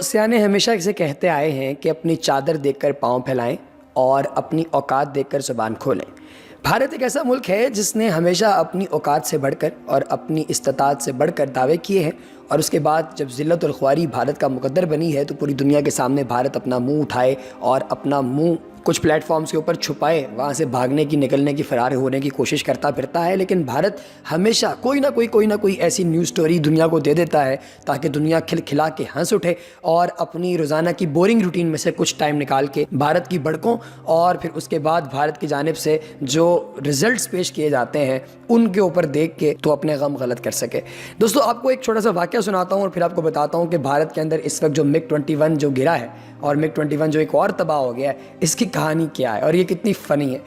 سیانے ہمیشہ اسے کہتے آئے ہیں کہ اپنی چادر دیکھ کر پاؤں پھیلائیں اور اپنی اوقات دیکھ کر زبان کھولیں۔ بھارت ایک ایسا ملک ہے جس نے ہمیشہ اپنی اوقات سے بڑھ کر اور اپنی استطاعت سے بڑھ کر دعوے کیے ہیں، اور اس کے بعد جب ذلت اور خواری بھارت کا مقدر بنی ہے تو پوری دنیا کے سامنے بھارت اپنا منہ اٹھائے اور اپنا منہ کچھ پلیٹ فارمز کے اوپر چھپائے، وہاں سے بھاگنے کی، نکلنے کی، فرار ہونے کی کوشش کرتا پھرتا ہے۔ لیکن بھارت ہمیشہ کوئی نہ کوئی ایسی نیوز سٹوری دنیا کو دے دیتا ہے تاکہ دنیا کھل کھلا کے ہنس اٹھے اور اپنی روزانہ کی بورنگ روٹین میں سے کچھ ٹائم نکال کے بھارت کی بڑکوں اور پھر اس کے بعد بھارت کی جانب سے جو ریزلٹس پیش کیے جاتے ہیں ان کے اوپر دیکھ کے تو اپنے غم غلط کر سکے۔ دوستو، آپ کو ایک چھوٹا سا واقعہ سناتا ہوں اور پھر آپ کو بتاتا ہوں کہ بھارت کے اندر اس وقت جو MiG 21 جو گرا ہے اور MiG 21 جو ایک اور تباہ ہو گیا ہے، اس کی کہانی کیا ہے اور یہ کتنی فنی ہے۔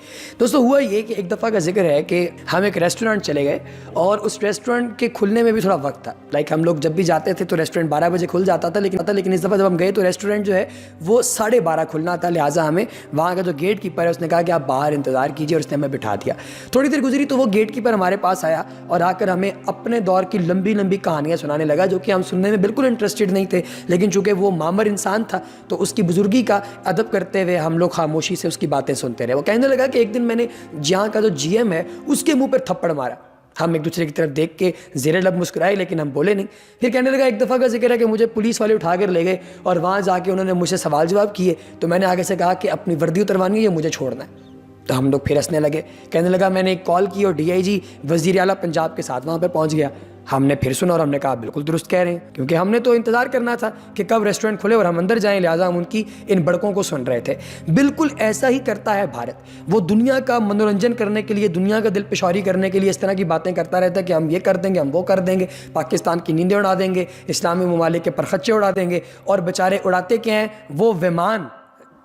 دوستو، ہوا یہ کہ ایک دفعہ کا ذکر ہے کہ ہم ایک ریسٹورنٹ چلے گئے اور اس ریسٹورنٹ کے کھلنے میں بھی تھوڑا وقت تھا۔ ہم لوگ جب بھی جاتے تھے تو ریسٹورنٹ 12 بجے کھل جاتا تھا، لیکن اس دفعہ جب ہم گئے تو ریسٹورنٹ جو ہے وہ 12:30 کھلنا تھا، لہٰذا ہمیں وہاں کا جو گیٹ کیپر ہے اس نے کہا کہ آپ باہر انتظار کیجیے، اور اس نے ہمیں بٹھا دیا۔ تھوڑی دیر گزری تو وہ گیٹ کیپر ہمارے پاس آیا اور آ کر ہمیں اپنے دور کی لمبی لمبی کہانیاں سنانے لگا، جو کہ ہم سننے میں بالکل انٹرسٹڈ نہیں تھے، لیکن چونکہ وہ معمر انسان تھا تو اس کی بزرگی کا ادب کرتے ہوئے ہم لوگ خاموشی سے اس کی باتیں سنتے رہے۔ وہ کہنے لگا کہ ایک دن میں نے جہاں کا جو GM ہے اس کے منہ پر تھپڑ مارا۔ ہم ایک دوسرے کی طرف دیکھ کے زیر لب مسکرائے لیکن ہم بولے نہیں۔ پھر کہنے لگا ایک دفعہ کا ذکر ہے کہ مجھے پولیس والے اٹھا کر لے گئے اور وہاں جا کے انہوں نے مجھ سے سوال جواب کیے، تو میں نے آگے سے کہا کہ اپنی وردی اتروانی ہے یا مجھے چھوڑنا ہے، تو ہم لوگ پھر ہنسنے لگے۔ کہنے لگا میں نے ایک کال کی اور DIG وزیر اعلیٰ پنجاب کے ساتھ وہاں پہ پہنچ گیا۔ ہم نے پھر سنا اور ہم نے کہا بالکل درست کہہ رہے ہیں، کیونکہ ہم نے تو انتظار کرنا تھا کہ کب ریسٹورنٹ کھلے اور ہم اندر جائیں، لہٰذا ہم ان کی ان بڑکوں کو سن رہے تھے۔ بالکل ایسا ہی کرتا ہے بھارت، وہ دنیا کا منورنجن کرنے کے لیے، دنیا کا دل پشوری کرنے کے لیے اس طرح کی باتیں کرتا رہتا ہے کہ ہم یہ کر دیں گے، ہم وہ کر دیں گے، پاکستان کی نیندیں اڑا دیں گے، اسلامی ممالک کے پرخچے اڑا دیں گے، اور بیچارے اڑاتے کیا ہیں؟ وہ ویمان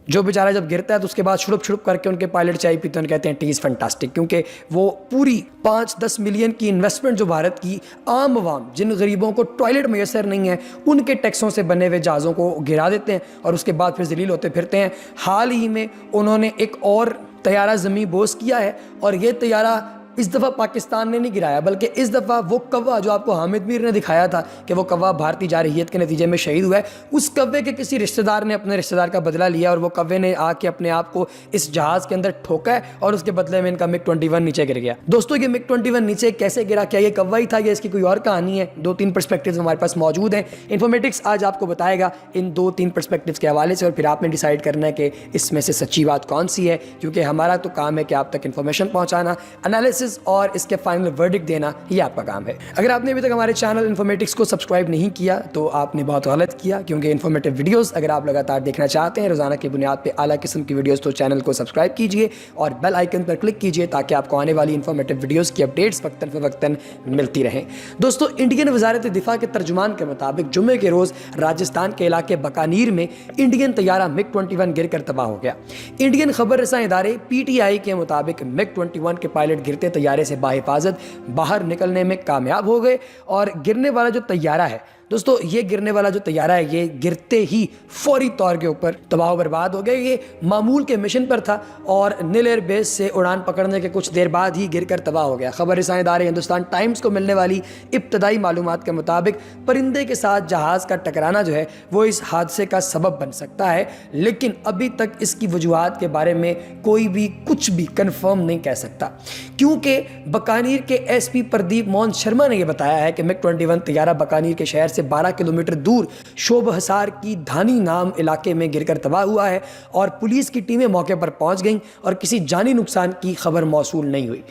جو بیچارہ جب گرتا ہے تو اس کے بعد چھڑپ کر کے ان کے پائلٹ چائے پیتے ہیں، کہتے ہیں ٹی از فنٹاسٹک، کیونکہ وہ پوری 5-10 ملین کی انویسٹمنٹ جو بھارت کی عام عوام، جن غریبوں کو ٹوائلٹ میسر نہیں ہے، ان کے ٹیکسوں سے بنے ہوئے جہازوں کو گرا دیتے ہیں اور اس کے بعد پھر ذلیل ہوتے پھرتے ہیں۔ حال ہی میں انہوں نے ایک اور طیارہ زمیں بوس کیا ہے، اور یہ طیارہ اس دفعہ پاکستان نے نہیں گرایا، بلکہ اس دفعہ وہ کوا جو آپ کو حامد میر نے دکھایا تھا کہ وہ کوا بھارتی جارحیت کے نتیجے میں شہید ہوا ہے، اس کوے کے کسی رشتہ دار نے اپنے رشتہ دار کا بدلہ لیا اور وہ کوے نے آ کے اپنے آپ کو اس جہاز کے اندر ٹھوکا ہے اور اس کے بدلے میں ان کا MiG 21 نیچے گر گیا۔ دوستو، یہ MiG 21 نیچے کیسے گرا؟ کیا یہ کوا ہی تھا یا اس کی کوئی اور کہانی ہے؟ 2-3 پرسپیکٹیوز ہمارے پاس موجود ہیں۔ انفارمیٹکس آج آپ کو بتائے گا ان 2-3 پرسپیکٹیوز کے حوالے سے، اور پھر آپ نے ڈیسائیڈ کرنا ہے کہ اس میں سے سچی بات کون سی ہے، کیونکہ ہمارا تو کام ہے کہ آپ تک انفارمیشن پہنچانا، انالیسس اور اس کے فائنل ورڈکٹ دینا، یہ آپ کا کام ہے۔ اگر آپ نے ابھی تک ہمارے چینل انفارمیٹکس کو سبسکرائب نہیں کیا تو آپ نے بہت غلط کیا، کیونکہ انفارمیٹو ویڈیوز اگر آپ لگاتار دیکھنا چاہتے ہیں روزانہ کی بنیاد پہ اعلیٰ قسم کی ویڈیوز، تو چینل کو سبسکرائب کیجئے اور بیل آئیکن پر کلک کیجئے تاکہ آپ کو آنے والی انفارمیٹو ویڈیوز کی اپڈیٹس وقتاً فوقتاً ملتی رہیں۔ دوستو، انڈین وزارت دفاع کے ترجمان کے مطابق جمعے کے روز راجستھان کے علاقے بکانیر میں انڈین طیارہ MiG 21 گر کر تباہ ہو گیا۔ انڈین خبر رساں ادارے PTI کے مطابق MiG 21 کے پائلٹ گرتے طیارے سے بحفاظت باہر نکلنے میں کامیاب ہو گئے، اور گرنے والا جو طیارہ ہے، دوستو یہ گرنے والا جو طیارہ ہے یہ گرتے ہی فوری طور کے اوپر تباہ و برباد ہو گیا۔ یہ معمول کے مشن پر تھا اور نیل ایئر بیس سے اڑان پکڑنے کے کچھ دیر بعد ہی گر کر تباہ ہو گیا۔ خبر رساں ادارے ہندوستان ٹائمز کو ملنے والی ابتدائی معلومات کے مطابق پرندے کے ساتھ جہاز کا ٹکرانا جو ہے وہ اس حادثے کا سبب بن سکتا ہے، لیکن ابھی تک اس کی وجوہات کے بارے میں کوئی بھی کچھ بھی کنفرم نہیں کہہ سکتا، کیونکہ بکانیر کے SP پردیپ موہن شرما نے یہ بتایا ہے کہ MiG 21 طیارہ بکانیر کے شہر سے 12 کلومیٹر دور شوب حصار کی دھانی نام علاقے میں گر کر تباہ ہوا ہے، اور پولیس کی ٹیمیں موقع پر پہنچ گئیں اور کسی جانی نقصان کی خبر موصول نہیں ہوئی۔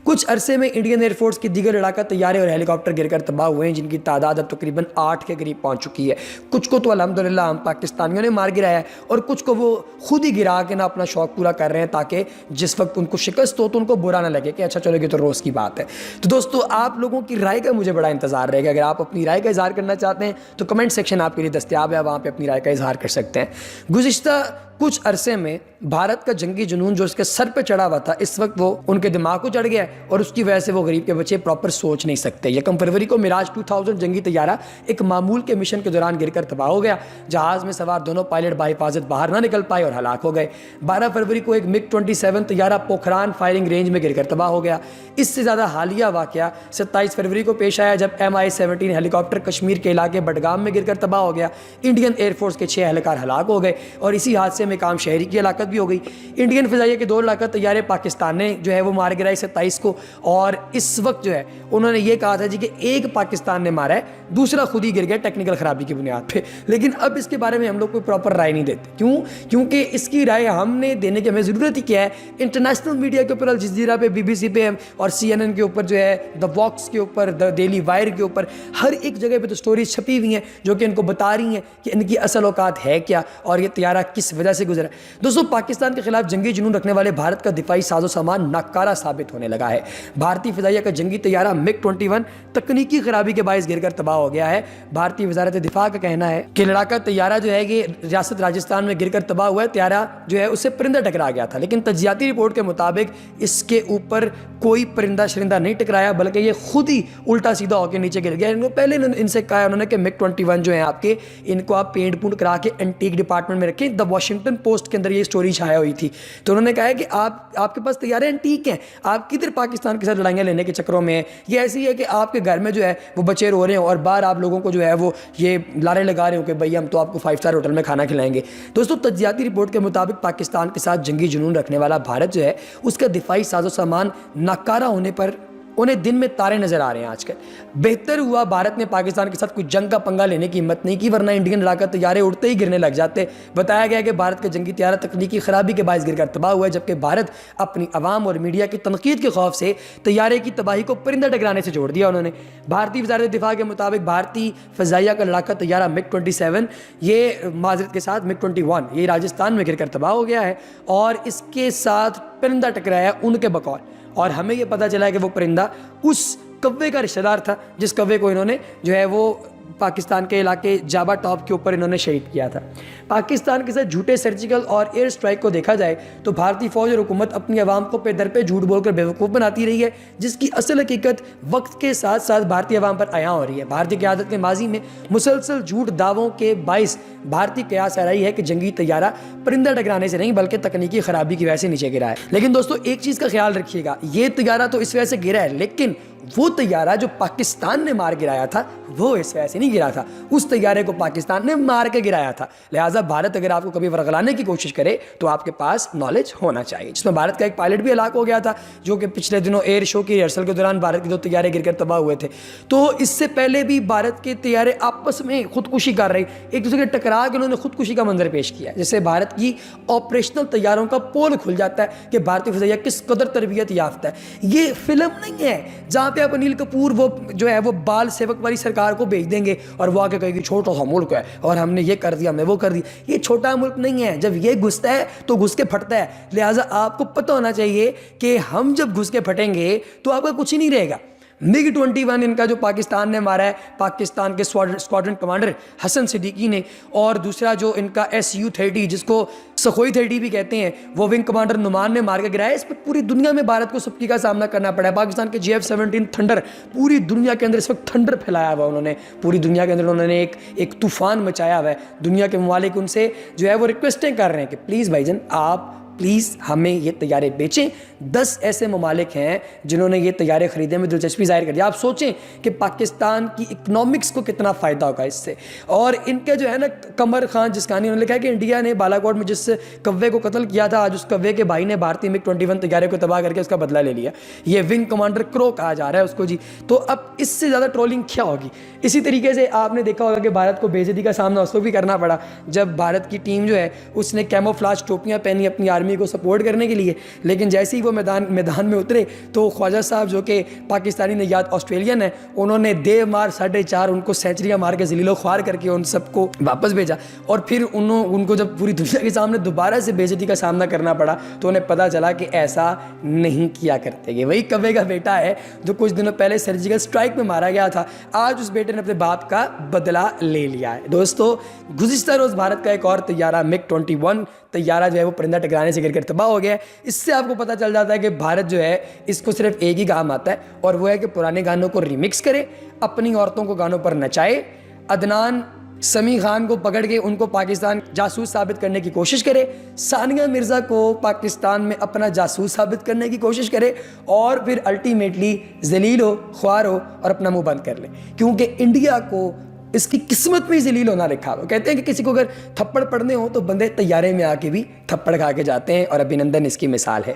کچھ عرصے میں انڈین ایئر فورس کی دیگر لڑاکا طیارے اور ہیلی کاپٹر گر کر تباہ ہوئے ہیں، جن کی تعداد اب تقریباً 8 کے قریب پہنچ چکی ہے۔ کچھ کو تو الحمدللہ ہم پاکستانیوں نے مار گرایا ہے، اور کچھ کو وہ خود ہی گرا کے نہ اپنا شوق پورا کر رہے ہیں تاکہ جس وقت ان کو شکست ہو تو ان کو برا نہ لگے کہ اچھا چلو یہ تو روز کی بات ہے۔ تو دوستو، آپ لوگوں کی رائے کا مجھے بڑا انتظار رہے گا۔ اگر آپ اپنی رائے کا اظہار کرنا چاہتے ہیں تو کمنٹ سیکشن آپ کے لیے دستیاب ہے، وہاں پہ اپنی رائے کا اظہار کر سکتے ہیں۔ گزشتہ کچھ عرصے میں بھارت کا جنگی جنون جو اس کے سر پہ چڑھا ہوا تھا اس وقت وہ ان کے دماغ کو چڑھ گیا ہے اور اس کی وجہ سے وہ غریب کے بچے پراپر سوچ نہیں سکتے۔ 1 فروری کو میراج 2000 جنگی طیارہ ایک معمول کے مشن کے دوران گر کر تباہ ہو گیا۔ جہاز میں سوار دونوں پائلٹ بحفاظت باہر نہ نکل پائے اور ہلاک ہو گئے۔ 12 فروری کو ایک MiG 27 طیارہ پوکھران فائرنگ رینج میں گر کر تباہ ہو گیا۔ اس سے زیادہ حالیہ واقعہ 27 فروری کو پیش آیا جب MI-17 ہیلی کاپٹر کشمیر کے علاقے بڈگام میں گر کر تباہ ہو گیا۔ انڈین ایئر فورس کے 6 اہلکار ہلاک ہو گئے اور اسی حادثے میں ایک عام شہری کی ہلاکت بھی ہو گئی۔ انڈین فضائیہ کے 2 لڑاکا طیارے پاکستان نے جو ہے وہ مار گرائے 27 کو، اور اس وقت جو ہے انہوں نے یہ کہا تھا جی کہ ایک پاکستان نے مارا ہے، دوسرا خود ہی گر گیا ٹیکنیکل خرابی کی بنیاد پہ۔ لیکن اب اس کے بارے میں ہم لوگ کوئی پراپر رائے نہیں دیتے، کیوں؟ کیونکہ اس کی رائے ہم نے دینے کی ہمیں ضرورت ہی کیا ہے؟ انٹرنیشنل میڈیا کے اوپر الجزیرہ پہ، BBC پہ اور CNN کے اوپر جو ہے، دا واکس کے اوپر، دا ڈیلی وائر کے اوپر، ہر ایک جگہ پہ تو سٹوریز چھپی ہوئی ہیں جو کہ ان کو بتا رہی ہیں کہ ان کی اصل اوقات ہے کیا اور یہ طیارہ کس وجہ سے گزرا۔ دوستو، پاکستان کے خلاف جنگی جنون رکھنے والے بھارت کا دفاعی ساز و سامان ناکارہ ثابت ہونے لگا ہے۔ بھارتی فضائیہ کا جنگی طیارہ MiG 21 تکنیکی خرابی کے باعث گر کر تباہ ہو گیا ہے۔ بھارتی وزارت دفاع کا کہنا ہے کہ لڑاکا طیارہ جو ہے یہ ریاست راجستھان میں گر کر تباہ ہوا ہے۔ طیارہ جو ہے اس سے پرندہ ٹکرا گیا تھا، لیکن تجزیاتی رپورٹ کے مطابق اس کے اوپر کوئی پرندہ شرندہ نہیں ٹکرایا، بلکہ یہ خود ہی الٹا سیدھا ہو کے نیچے گر گیا۔ ان کو پہلے ان سے کہا انہوں نے کہ MiG 21 جو ہیں آپ کے، ان کو آپ پینٹ پونٹ کرا کے اینٹیک ڈپارٹمنٹ میں رکھیں۔ دا واشنگٹن پوسٹ کے اندر یہ سٹوری چھایا ہوئی تھی، تو انہوں نے کہا ہے کہ آپ کے پاس طیارے اینٹیک ہیں، آپ کدھر پاکستان کے ساتھ لڑائیاں لینے کے چکروں میں ہیں؟ یہ ایسی ہے کہ آپ کے گھر میں جو ہے وہ بچے رو رہے ہیں اور باہر آپ لوگوں کو جو ہے وہ یہ لارے لگا رہے ہوں کہ بھائی ہم تو آپ کو 5 اسٹار ہوٹل میں کھانا کھلائیں گے۔ دوستو، تجزیاتی رپورٹ کے مطابق پاکستان کے ساتھ جنگی جنون رکھنے والا بھارت جو ہے اس کا دفاعی ساز و سامان ناکارہ ہونے پر انہیں دن میں تارے نظر آ رہے ہیں آج کل۔ بہتر ہوا بھارت نے پاکستان کے ساتھ کوئی جنگ کا پنگا لینے کی ہمت نہیں کی، ورنہ انڈین لڑاکا طیارے اڑتے ہی گرنے لگ جاتے۔ بتایا گیا کہ بھارت کا جنگی طیارہ تکنیکی خرابی کے باعث گر کر تباہ ہوا ہے، جبکہ بھارت اپنی عوام اور میڈیا کی تنقید کے خوف سے طیارے کی تباہی کو پرندہ ٹکرانے سے جوڑ دیا انہوں نے۔ بھارتی وزارت دفاع کے مطابق بھارتی فضائیہ کا لڑاکا طیارہ MiG 27 یہ معذرت کے ساتھ MiG 21 یہ راجستھان میں گر کر تباہ ہو گیا ہے اور اس کے ساتھ پرندہ ٹکرایا ان کے بقول، اور ہمیں یہ پتہ چلا ہے کہ وہ پرندہ اس کوے کا رشتہ دار تھا جس کوے کو انہوں نے جو ہے وہ پاکستان کے علاقے جابا ٹاپ کے اوپر انہوں نے شہید کیا تھا۔ پاکستان کے ساتھ جھوٹے سرجیکل اور ایئر سٹرائک کو دیکھا جائے تو بھارتی فوج اور حکومت اپنی عوام کو پہ در پہ جھوٹ بول کر بیوقوف بناتی رہی ہے، جس کی اصل حقیقت وقت کے ساتھ ساتھ بھارتی عوام پر عیاں ہو رہی ہے۔ بھارتی قیادت کے ماضی میں مسلسل جھوٹ دعووں کے باعث بھارتی قیاس آ رہی ہے کہ جنگی طیارہ پرندہ ٹکرانے سے نہیں بلکہ تکنیکی خرابی کی وجہ سے نیچے گرا ہے۔ لیکن دوستو، ایک چیز کا خیال رکھیے گا، یہ طیارہ تو اس وجہ سے گرا ہے، لیکن وہ طیارہ جو پاکستان نے مار گرایا تھا وہ اس وجہ سے نہیں گرا تھا، اس طیارے کو پاکستان نے مار کے گرایا تھا۔ لہٰذا بھارت اگر آپ کو کبھی ورغلانے کی کوشش کرے تو آپ کے پاس نالج ہونا چاہیے، جس میں بھارت کا ایک پائلٹ بھی ہلاک ہو گیا تھا جو کہ پچھلے دنوں ایئر شو کی ریہرسل کے دوران بھارت کے 2 طیارے گر کر تباہ ہوئے تھے۔ تو اس سے پہلے بھی بھارت کے طیارے آپس میں خودکشی کر رہے، ایک دوسرے کے ٹکرا کے انہوں نے خودکشی کا منظر پیش کیا، جس سے بھارت کی آپریشنل طیاروں کا پول کھل جاتا ہے کہ بھارتی فضائیہ کس قدر تربیت یافتہ ہے۔ یہ فلم نہیں ہے جہاں پہ آپ انیل کپور وہ جو ہے وہ بال سیوک والی سرکار کو بھیج دیں گے اور وہ آ کے کہے گی چھوٹا سا ملک ہے اور ہم نے یہ کر دیا، ہم نے وہ کر دیا۔ یہ چھوٹا ملک نہیں ہے، جب یہ گھستا ہے تو گھس کے پھٹتا ہے۔ لہٰذا آپ کو پتہ ہونا چاہیے کہ ہم جب گھس کے پھٹیں گے تو آپ کا کچھ ہی نہیں رہے گا۔ MiG 21 ان کا جو پاکستان نے مارا ہے، پاکستان کے اسکواڈرن کمانڈر حسن صدیقی نے، اور دوسرا جو ان کا SU-30 جس کو سخوئی 30 بھی کہتے ہیں وہ ونگ کمانڈر نعمان نے مار کے گرایا۔ اس پہ پوری دنیا میں بھارت کو سبکی کا سامنا کرنا پڑا ہے۔ پاکستان کے GF-17 تھنڈر پوری دنیا کے اندر اس وقت تھنڈر پھیلایا ہوا انہوں نے، پوری دنیا کے اندر انہوں نے ایک طوفان مچایا ہوا ہے۔ دنیا کے ممالک ان سے جو ہے وہ ریکویسٹیں کر رہے ہیں کہ پلیز بھائی جان آپ پلیز ہمیں یہ طیارے بیچیں۔ 10 ایسے ممالک ہیں جنہوں نے یہ طیارے خریدنے میں دلچسپی ظاہر کر دی۔ آپ سوچیں کہ پاکستان کی اکنامکس کو کتنا فائدہ ہوگا اس سے۔ اور ان کے جو ہے نا قمر خان جسکانی، انہوں نے لکھا ہے کہ انڈیا نے بالا کوٹ میں جس کوے کو قتل کیا تھا، آج اس کوے کے بھائی نے بھارتی MiG 21 طیارے کو تباہ کر کے اس کا بدلہ لے لیا۔ یہ ونگ کمانڈر کرو کہا جا رہا ہے اس کو جی۔ تو اب اس سے زیادہ ٹرولنگ کیا ہوگی؟ اسی طریقے سے آپ نے دیکھا ہوگا کہ بھارت کو بے عزتی کا سامنا اس کو بھی کرنا پڑا جب بھارت کی ٹیم جو ہے اس نے کیموفلاج ٹوپیاں پہنی اپنی آرمی آرمی کو سپورٹ کرنے کے لیے، لیکن جیسے ہی وہ میدان میں اترے تو خواجہ صاحب جو کہ پاکستانی نژاد آسٹریلین ہیں، انہوں نے دیو مار 4.5 ان کو سینچریاں مار کے ذلیل و خوار کر کے ان سب کو واپس بھیجا، اور پھر ان کو جب پوری دنیا کے سامنے دوبارہ سے بے عزتی کا سامنا کرنا پڑا تو انہیں پتہ چلا کہ ایسا نہیں کیا کرتے گے۔ وہی کوے کا بیٹا ہے جو کچھ دنوں پہلے سرجیکل اسٹرائک میں مارا گیا تھا، آج اس بیٹے نے اپنے باپ کا بدلہ لے لیا ہے۔ دوستو، گزشتہ روز بھارت کا ایک اور طیارہ MiG-21 طیارہ جو ہے وہ پرندہ ٹکرانے سے گر کر تباہ ہو گیا ہے۔ اس سے آپ کو پتہ چل جاتا ہے کہ بھارت جو ہے اس کو صرف ایک ہی کام آتا ہے، اور وہ ہے کہ پرانے گانوں کو ریمکس کرے، اپنی عورتوں کو گانوں پر نچائے، عدنان سمیع خان کو پکڑ کے ان کو پاکستان جاسوس ثابت کرنے کی کوشش کرے، ثانیہ مرزا کو پاکستان میں اپنا جاسوس ثابت کرنے کی کوشش کرے، اور پھر الٹیمیٹلی ذلیل ہو، خوار ہو اور اپنا منہ بند کر لے، کیونکہ انڈیا کو اس کی قسمت میں ذلیل ہونا لکھا ہوا۔ کہتے ہیں کہ کسی کو اگر تھپڑ پڑنے ہو تو بندے طیارے میں آ کے بھی تھپڑ کھا کے جاتے ہیں، اور ابھینندن اس کی مثال ہے۔